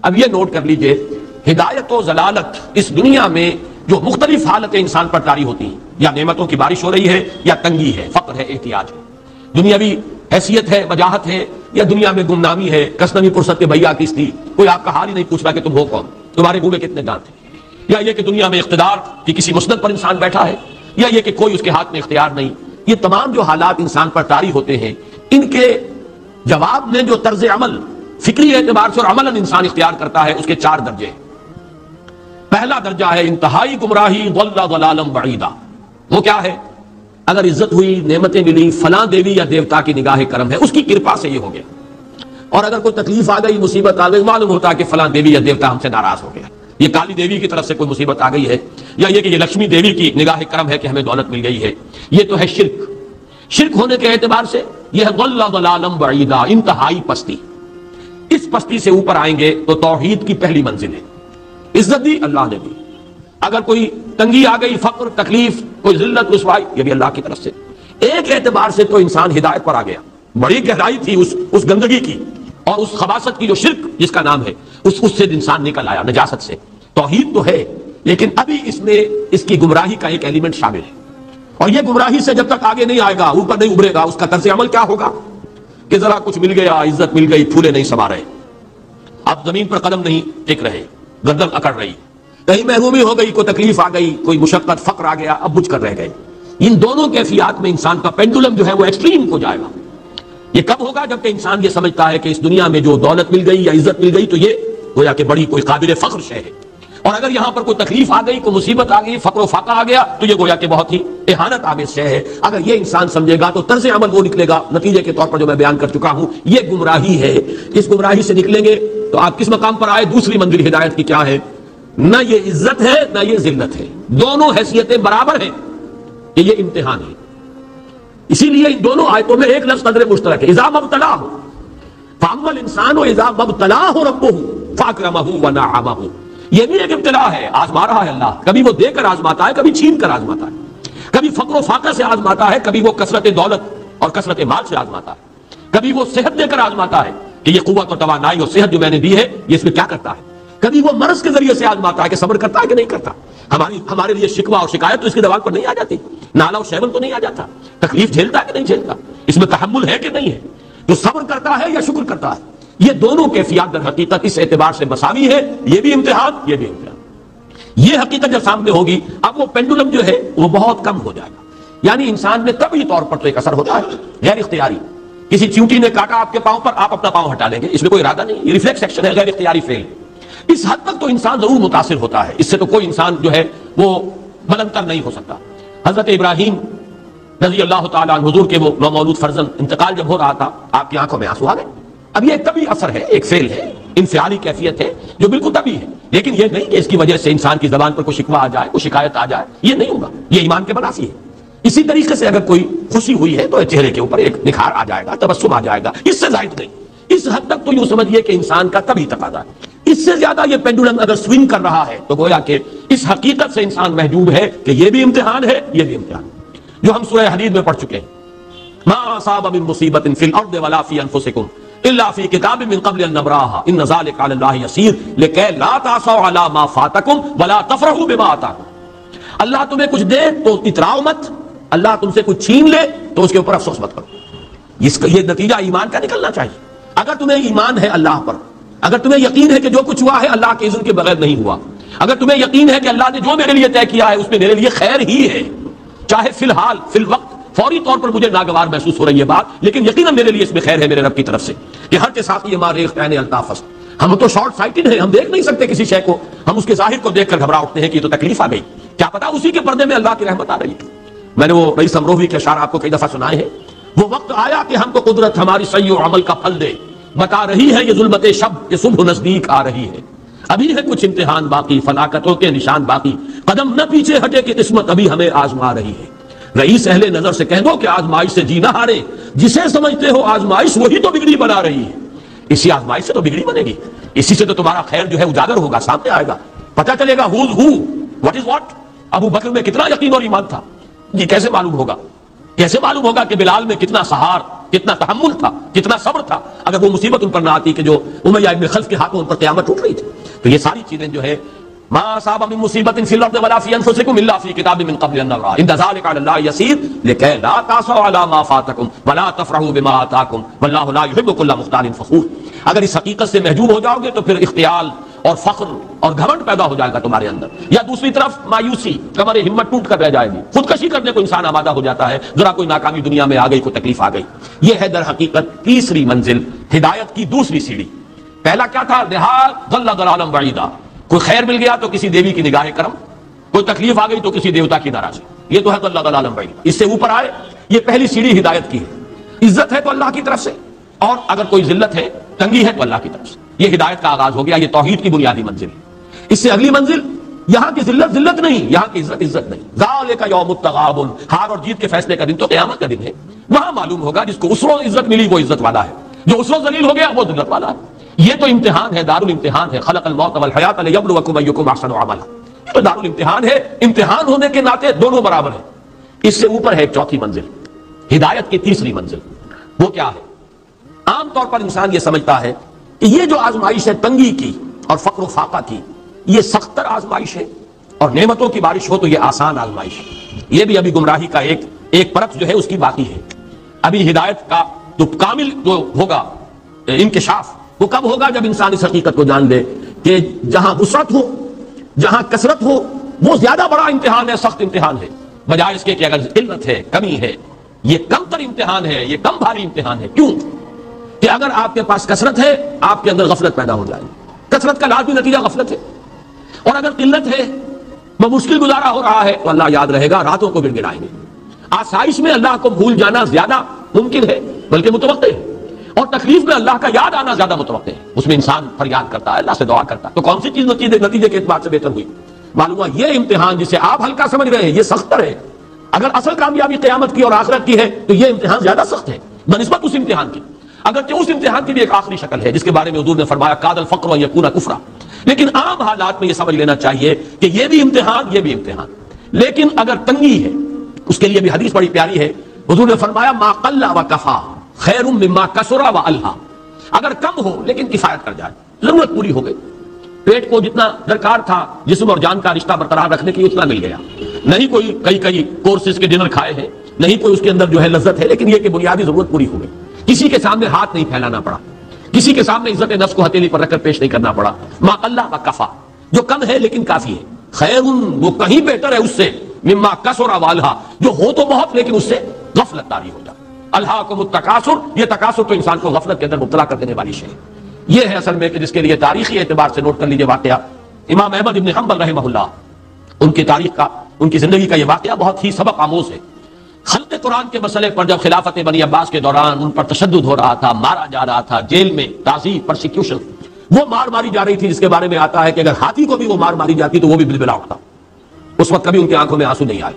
اب یہ نوٹ کر لیجئے، ہدایت و ضلالت اس دنیا میں جو مختلف حالتیں انسان پر طاری ہوتی ہیں، یا نعمتوں کی بارش ہو رہی ہے، یا تنگی ہے، فقر ہے، احتیاج ہے، دنیاوی حیثیت ہے، وجاہت ہے، یا دنیا میں گمنامی ہے، کسنوی فرصت کے بھیا کس تھی، کوئی آپ کا حال ہی نہیں پوچھ رہا کہ تم ہو کون، تمہارے منہ میں کتنے دانت ہیں، یا یہ کہ دنیا میں اقتدار کی کسی مسند پر انسان بیٹھا ہے، یا یہ کہ کوئی اس کے ہاتھ میں اختیار نہیں۔ یہ تمام جو حالات انسان پر طاری ہوتے ہیں، ان کے جواب میں جو طرز عمل فکری اعتبار سے اور عملاً انسان اختیار کرتا ہے، اس کے 4 درجے ہیں۔ پہلا درجہ ہے انتہائی گمراہی، ضل ضلالا بعیدا۔ وہ کیا ہے؟ اگر عزت ہوئی، نعمتیں ملی، فلاں دیوی یا دیوتا کی نگاہ کرم ہے، اس کی کرپا سے یہ ہو گیا، اور اگر کوئی تکلیف آ گئی، مصیبت آ گئی، معلوم ہوتا ہے کہ فلاں دیوی یا دیوتا ہم سے ناراض ہو گیا، یہ کالی دیوی کی طرف سے کوئی مصیبت آ گئی ہے، یا یہ کہ یہ لکشمی دیوی کی نگاہ کرم ہے کہ ہمیں دولت مل گئی ہے۔ یہ تو ہے شرک۔ شرک ہونے کے اعتبار سے یہ ہے ضل ضلالا بعیدا، انتہائی پستی۔ اس پستی سے اوپر آئیں گے تو توحید کی پہلی منزل ہے۔ عزت دی اللہ نے دی، اگر کوئی تنگی آ گئی، فقر، تکلیف، کوئی ذلت، رسوائی، یہ بھی اللہ کی طرف سے۔ ایک اعتبار سے تو انسان ہدایت پر آ گیا، بڑی گہرائی تھی اس گندگی کی اور اس خباثت کی جو شرک جس کا نام ہے، اس سے انسان نکل آیا، نجاست سے۔ توحید تو ہے، لیکن ابھی اس میں اس کی گمراہی کا ایک ایلیمنٹ شامل ہے، اور یہ گمراہی سے جب تک آگے نہیں آئے گا، اوپر نہیں ابھرے گا، اس کا طرز عمل کیا ہوگا کہ ذرا کچھ مل گیا، عزت مل گئی، پھولے نہیں سما رہے، اب زمین پر قدم نہیں ٹک رہے، گردن اکڑ رہی، کہیں محرومی ہو گئی، کوئی تکلیف آ گئی، کوئی مشقت، فقر آ گیا، اب بجھ کر رہ گئے۔ ان دونوں کیفیات میں انسان کا پینڈولم جو ہے وہ ایکسٹریم کو جائے گا۔ یہ کب ہوگا؟ جبکہ انسان یہ سمجھتا ہے کہ اس دنیا میں جو دولت مل گئی یا عزت مل گئی تو یہ گویا کہ بڑی کوئی قابل فخر شے ہے، اور اگر یہاں پر کوئی تکلیف آ گئی، کوئی مصیبت آ گئی، فقر و فاقہ آ گیا تو یہ گویا کہ بہت ہی اہانت آمیز شے ہے۔ اگر یہ انسان سمجھے گا تو طرز عمل وہ نکلے گا، نتیجے کے طور پر جو میں بیان کر چکا ہوں، یہ گمراہی ہے۔ اس گمراہی سے نکلیں گے تو آپ کس مقام پر آئے؟ دوسری منزل ہدایت کی کیا ہے؟ نہ یہ عزت ہے نہ یہ ذلت ہے، دونوں حیثیتیں برابر ہیں، کہ یہ امتحان ہے۔ اسی لیے ان دونوں آیتوں میں ایک لفظ قدر مشترک ہے، اذا مبتلاہ فاما الانسان اذا مبتلاہ ربہ فاکرمہ ونعمہ۔ یہ بھی ایک ابتلا ہے، آزما رہا ہے اللہ، کبھی وہ دے کر آزماتا ہے، کبھی چھین کر آزماتا ہے، کبھی فقر و فاقہ سے آزماتا ہے، کبھی وہ کثرت دولت اور کثرت مال سے آزماتا ہے، کبھی وہ صحت دے کر آزماتا ہے کہ یہ قوت اور توانائی اور صحت جو میں نے دی ہے یہ اس میں کیا کرتا ہے، کبھی وہ مرض کے ذریعے سے آزماتا ہے کہ صبر کرتا ہے کہ نہیں کرتا۔ ہمارے لیے شکوہ اور شکایت تو اس کی زبان پر نہیں آ جاتی، نالا اور شیون تو نہیں آ جاتا، تکلیف جھیلتا ہے کہ نہیں جھیلتا، اس میں تحمل ہے کہ نہیں ہے، تو صبر کرتا ہے یا شکر کرتا ہے۔ یہ دونوں کیفیات در حقیقت اس اعتبار سے مساوی ہے، یہ بھی امتحان، یہ بھی امتحان۔ یہ حقیقت جب سامنے ہوگی، اب وہ پینڈولم جو ہے وہ بہت کم ہو جائے گا، یعنی انسان میں طبعی طور پر تو ایک اثر ہوتا ہے غیر اختیاری، کسی چیونٹی نے کاٹا آپ کے پاؤں پر، آپ اپنا پاؤں ہٹا لیں گے، اس میں کوئی ارادہ نہیں، یہ ریفلیکس ایکشن ہے، غیر اختیاری فعل۔ اس حد تک تو انسان ضرور متاثر ہوتا ہے، اس سے تو کوئی انسان جو ہے وہ بلندتر نہیں ہو سکتا۔ حضرت ابراہیم رضی اللہ تعالیٰ عنہ، حضور کے وہ نومولود فرزند، انتقال جب ہو رہا تھا، آپ کی آنکھوں میں آنسو آ گئے۔ اب یہ طبعی اثر ہے، ایک فعل ہے، انفعالی کیفیت ہے جو بالکل طبعی ہے، لیکن یہ نہیں کہ اس کی وجہ سے انسان کی زبان پر کوئی شکوہ آ جائے، کوئی شکایت آ جائے، یہ نہیں ہوگا، یہ ایمان کے منافی ہے۔ اسی طریقے سے اگر کوئی خوشی ہوئی ہے تو چہرے کے اوپر ایک نکھار آ جائے گا، تبسم آ جائے گا، اس سے زائد نہیں۔ اس حد تک تو یوں سمجھیے کہ انسان کا طبعی تقاضا ہے۔ اس سے زیادہ یہ پینڈولم اگر سوئنگ کر رہا ہے تو گویا کہ اس حقیقت سے انسان محجوب ہے کہ یہ بھی امتحان ہے، یہ بھی امتحان ہے، جو ہم سورہ حدید میں پڑھ چکے ہیں۔ ما اصاب من مصیبت فی الارض ولا فی انفسکم الا فی کتاب من قبل ان نبراها ان ذلک علی اللہ یسیر لکی لا تعصوا علی ما فاتکم ولا تفرحوا بما آتاکم۔ اللہ تمہیں کچھ دے تو اتراؤ مت، اللہ تم سے کچھ چھین لے تو اس کے اوپر افسوس مت کرو۔ یہ نتیجہ ایمان کا نکلنا چاہیے۔ اگر تمہیں ایمان ہے اللہ پر، اگر تمہیں یقین ہے کہ جو کچھ ہوا ہے اللہ کے اذن کے بغیر نہیں ہوا، اگر تمہیں یقین ہے کہ اللہ نے جو میرے لیے طے کیا ہے اس میں میرے لیے خیر ہی ہے، چاہے فی الحال فی الوقت فوری طور پر مجھے ناگوار محسوس ہو رہی ہے بات، لیکن یقیناً میرے لیے اس میں خیر ہے میرے رب کی طرف سے، کہ ہر کے ساتھ یہ ماریخ عین الطاف است۔ ہم تو شارٹ سائٹڈ ہیں، ہم دیکھ نہیں سکتے کسی شے کو، ہم اس کے ظاہر کو دیکھ کر گھبرا اٹھتے ہیں کہ یہ تو تکلیف آ گئی، کیا پتا اسی کے پردے میں اللہ کی رحمت آ رہی ہے۔ میں نے وہ رئیس امروہی کے اشعار آپ کو کئی دفعہ سنائے ہیں، وہ وقت آیا کہ ہم کو قدرت ہماری سعی و عمل کا پھل دے، بتا رہی ہے یہ ظلمت شب کہ صبح نزدیک آ رہی ہے، ابھی ہے کچھ امتحان باقی، فلاکتوں کے نشان باقی، قدم نہ پیچھے ہٹے کہ قسمت ابھی ہمیں آزما رہی ہے۔ رئیس اہل نظر سے کہہ دو کہ آزمائش سے جی نہ ہارے، جسے سمجھتے ہو آزمائش وہی تو بگڑی بنا رہی ہے، اسی آزمائش سے تو بگڑی بنے گی، اسی سے تو تمہارا خیر جو ہے اجاگر ہوگا، سامنے آئے گا، پتہ چلے گا who's who, what is what۔ ابو بکر میں کتنا یقین اور ایمان تھا، یہ کیسے معلوم ہوگا؟ کیسے معلوم ہوگا کہ بلال میں کتنا سہار کتنا تحمل تھا، کتنا صبر تھا، اگر وہ مصیبت ان پر نہ آتی کہ جو امیہ ابن خلف کے ہاتھوں ان پر قیامت ٹوٹ رہی تھی۔ تو یہ ساری چیزیں جو ہے ما اصاب من مصیبت فی الارض ولا فی انفسکم الا فی کتاب من قبل ان نبرأ ان ذلک علی اللہ یسیر لکی لا تأسوا علی ما فاتکم ولا تفرحوا بما آتاکم واللہ لا یحب کل مختال فخور۔ اگر اس حقیقت سے محجوب ہو جاؤ گے تو پھر اختیال اور فخر اور گھمنڈ پیدا ہو جائے گا تمہارے اندر، یا دوسری طرف مایوسی، کمر ہمت ٹوٹ کر رہ جائے گی، خودکشی کرنے کو انسان آمادہ ہو جاتا ہے، ذرا کوئی ناکامی دنیا میں آ گئی، کوئی تکلیف آ گئی۔ یہ ہے در حقیقت تیسری منزل، ہدایت کی دوسری سیڑھی۔ پہلا کیا تھا؟ ضل ضلالا بعیدا، کوئی خیر مل گیا تو کسی دیوی کی نگاہ کرم، کوئی تکلیف آ گئی تو کسی دیوتا کی ناراضی، یہ تو ہے ضل ضلالا بعیدا۔ اس سے اوپر آئے، یہ پہلی سیڑھی ہدایت کی ہے، عزت ہے تو اللہ کی طرف سے، اور اگر کوئی ذلت ہے، تنگی ہے تو اللہ کی طرف سے، یہ ہدایت کا آغاز ہو گیا، یہ توحید کی بنیادی منزل ہے۔ اس سے اگلی منزل، یہاں کی ذلت ذلت نہیں، یہاں کی عزت عزت نہیں، ذالک یوم التغابن، ہار اور جیت کے فیصلے کا دن تو قیامت کا دن ہے۔ وہاں معلوم ہوگا جس کو اسرو عزت ملی وہ عزت والا ہے، جو اسرو ذلیل ہو گیا وہ ذلت والا ہے۔ یہ تو امتحان ہے، دارالامتحان ہے، خلق الموت والحیات لیبلوکم ایکم احسن عملا، یہ تو دارالامتحان ہے، امتحان ہونے کے ناطے دونوں برابر ہیں۔ اس سے اوپر ہے ایک چوتھی منزل، ہدایت کی تیسری منزل، وہ کیا ہے؟ عام طور پر انسان یہ سمجھتا ہے کہ یہ جو آزمائش ہے تنگی کی اور فقر و فاقہ کی، یہ سخت تر آزمائش ہے، اور نعمتوں کی بارش ہو تو یہ آسان آزمائش ہے۔ یہ بھی ابھی گمراہی کا ایک پرت جو ہے اس کی باقی ہے۔ ابھی ہدایت کا جو کامل جو ہوگا انکشاف وہ کب ہوگا؟ جب انسان اس حقیقت کو جان لے کہ جہاں وسعت ہو، جہاں کثرت ہو، وہ زیادہ بڑا امتحان ہے، سخت امتحان ہے، بجائے اس کے کہ اگر قلت ہے، کمی ہے، یہ کم تر امتحان ہے، یہ کم بھاری امتحان ہے۔ کیوں کہ اگر آپ کے پاس کثرت ہے آپ کے اندر غفلت پیدا ہو جائے گی، کثرت کا لازمی نتیجہ غفلت ہے، اور اگر قلت ہے، بمشکل گزارا ہو رہا ہے تو اللہ یاد رہے گا، راتوں کو گڑ گڑائیں گے۔ آسائش میں اللہ کو بھول جانا زیادہ ممکن ہے بلکہ متوقع ہے، اور تکلیف میں اللہ کا یاد آنا زیادہ متوقع ہے۔ اس میں انسان فریاد کرتا ہے، اللہ سے دعا کرتا ہے، تو کون سی چیز نتیجے کے اعتبار سے بہتر ہوئی؟ معلوم ہوا یہ امتحان جسے آپ ہلکا سمجھ رہے ہیں یہ سخت تر ہے۔ اگر اصل کامیابی قیامت کی اور آخرت کی ہے تو یہ امتحان زیادہ سخت ہے بنسبت اس امتحان کی، اگرچہ اس امتحان کی بھی ایک آخری شکل ہے جس کے بارے میں حضور نے فرمایا کاد الفقر ان یکون کفرا، لیکن عام حالات میں یہ سمجھ لینا چاہیے کہ یہ بھی امتحان، یہ بھی امتحان۔ لیکن اگر تنگی ہے، اس کے لیے بھی حدیث بڑی پیاری ہے، حضور نے فرمایا ما قل و کفا خیر مما کثر و الہا، اگر کم ہو لیکن کفایت کر جائے، ضرورت پوری ہو گئی، پیٹ کو جتنا درکار تھا جسم اور جان کا رشتہ برقرار رکھنے کی اتنا مل گیا، نہیں کوئی کئی کورسز کے ڈنر کھائے ہیں، نہیں کوئی اس کے اندر جو ہے لذت ہے، لیکن یہ کہ بنیادی ضرورت پوری ہو گئی، کسی کے سامنے ہاتھ نہیں پھیلانا پڑا، کسی کے سامنے عزت نفس کو ہتھیلی پر رکھ کر پیش نہیں کرنا پڑا۔ ما اللہ و کفا، جو کم ہے لیکن کافی ہے، خیر وہ کہیں بہتر ہے اس سے، مما کثر و الہا، جو ہو تو بہت لیکن اس سے غفلت طاری ہو جائے۔ الہاکم التکاثر، یہ تکاثر تو انسان کو غفلت کے اندر مبتلا کر دینے والی شے ہے۔ یہ ہے اصل میں کہ جس کے لیے تاریخی اعتبار سے نوٹ کر لیجئے واقعہ امام احمد ابن حنبل رحمہ اللہ، ان کی تاریخ کا، ان کی زندگی کا یہ واقعہ بہت ہی سبق آموز ہے۔ خلق قرآن کے مسئلے پر جب خلافت بنی عباس کے دوران ان پر تشدد ہو رہا تھا، مارا جا رہا تھا، جیل میں تعذیب، پرسیکیوشن، وہ مار ماری جا رہی تھی جس کے بارے میں آتا ہے کہ اگر ہاتھی کو بھی وہ مار ماری جاتی تو وہ بھی بلبلا اٹھتا۔ اس وقت کبھی ان کی آنکھوں میں آنسو نہیں آئے،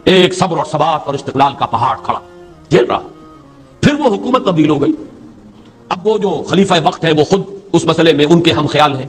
ایک صبر اور ثبات اور استقلال کا پہاڑ کھڑا جھیل رہا۔ پھر وہ حکومت تبدیل ہو گئی، اب وہ جو خلیفہ وقت ہے وہ خود اس مسئلے میں ان کے ہم خیال ہیں،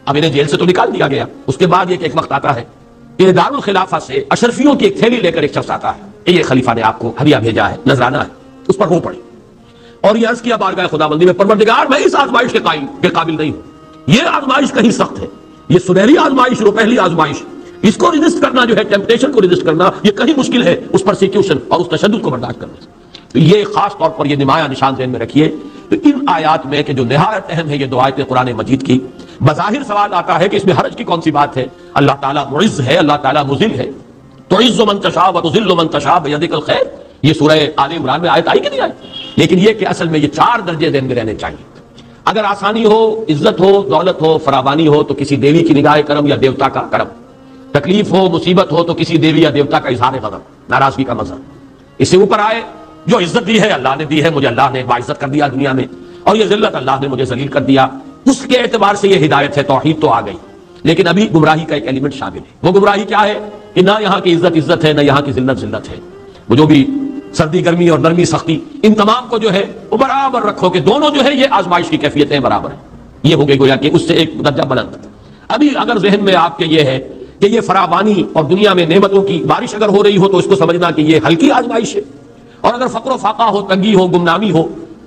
اب انہیں جیل سے تو نکال دیا گیا۔ اس کے بعد ایک وقت آتا ہے کہ دارالخلافہ سے اشرفیوں کی ایک تھیلی لے کر ایک شخص آتا ہے کہ یہ خلیفہ نے آپ کو ہدیہ بھیجا ہے، نذرانہ ہے، اس پر رو پڑی اور یہ عرض کیا بارگاہ خداوندی میں، پروردگار میں اس آزمائش کے قابل نہیں ہوں، یہ آزمائش کہیں سخت ہے، یہ سنہری آزمائش رو پہلی آزمائش، اس کو ریزسٹ کرنا جو ہے، ٹیمپٹیشن کو ریزسٹ کرنا یہ کہیں مشکل ہے اس پرسیکیوشن اور اس تشدد کو برداشت کرنے سے۔ تو یہ خاص طور پر یہ نمایاں نشان ذہن میں رکھیے۔ تو ان آیات میں کہ جو نہایت اہم ہے یہ دو آیتیں قرآن مجید کی، بظاہر سوال آتا ہے کہ اس میں حرج کی کون سی بات ہے؟ اللہ تعالیٰ معز ہے، اللہ تعالیٰ مذل ہے، تعز من تشاء وتذل من تشاء بیدک الخیر، یہ سورہ آل عمران میں آیت آئی کہ نہیں آئی؟ لیکن یہ کہ اصل میں یہ چار درجے ذہن میں رہنے چاہیے۔ اگر آسانی ہو، عزت ہو، دولت ہو، فراوانی ہو تو کسی دیوی کی نگاہ کرم یا دیوتا کا کرم، تکلیف ہو، مصیبت ہو تو کسی دیوی یا دیوتا کا اظہار غضب، ناراضگی کا مظہر۔ اس سے اوپر آئے جو عزت دی ہے اللہ نے دی ہے، مجھے اللہ نے باعزت کر دیا دنیا میں، اور یہ ذلت اللہ نے مجھے ذلیل کر دیا، اس کے اعتبار سے یہ ہدایت ہے، توحید تو آ گئی، لیکن ابھی گمراہی کا ایک ایلیمنٹ شامل ہے۔ وہ گمراہی کیا ہے کہ نہ یہاں کی عزت ہے، نہ یہاں کی ذلت ذلت ہے۔ وہ جو بھی سردی گرمی اور نرمی سختی، ان تمام کو جو ہے وہ برابر رکھو کہ دونوں جو ہے یہ آزمائش کی کیفیتیں برابر ہیں، یہ ہو گئی گویا کہ اس سے ایک درجہ بلند۔ ابھی اگر ذہن میں آپ کے یہ ہے کہ یہ فراوانی اور دنیا میں نعمتوں کی بارش اگر ہو رہی ہو تو اس کو سمجھنا کہ یہ ہلکی آزمائش ہے، اور اگر فقر و فاقہ ہو، تنگی ہو، گمنامی ہو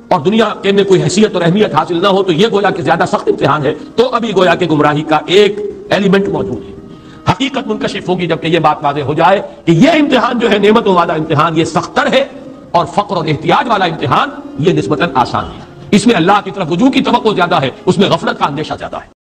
اور دنیا کے میں کوئی حیثیت اور اہمیت حاصل نہ ہو تو یہ گویا کہ زیادہ سخت امتحان ہے، تو ابھی گویا کہ گمراہی کا ایک ایلیمنٹ موجود ہے۔ حقیقت منکشف ہوگی جبکہ یہ بات واضح ہو جائے کہ یہ امتحان جو ہے نعمتوں والا امتحان یہ سختر ہے، اور فقر اور احتیاج والا امتحان یہ نسبتاً آسان ہے۔ اس میں اللہ کی طرف رجوع کی توقع زیادہ ہے، اس میں غفلت کا اندیشہ زیادہ ہے۔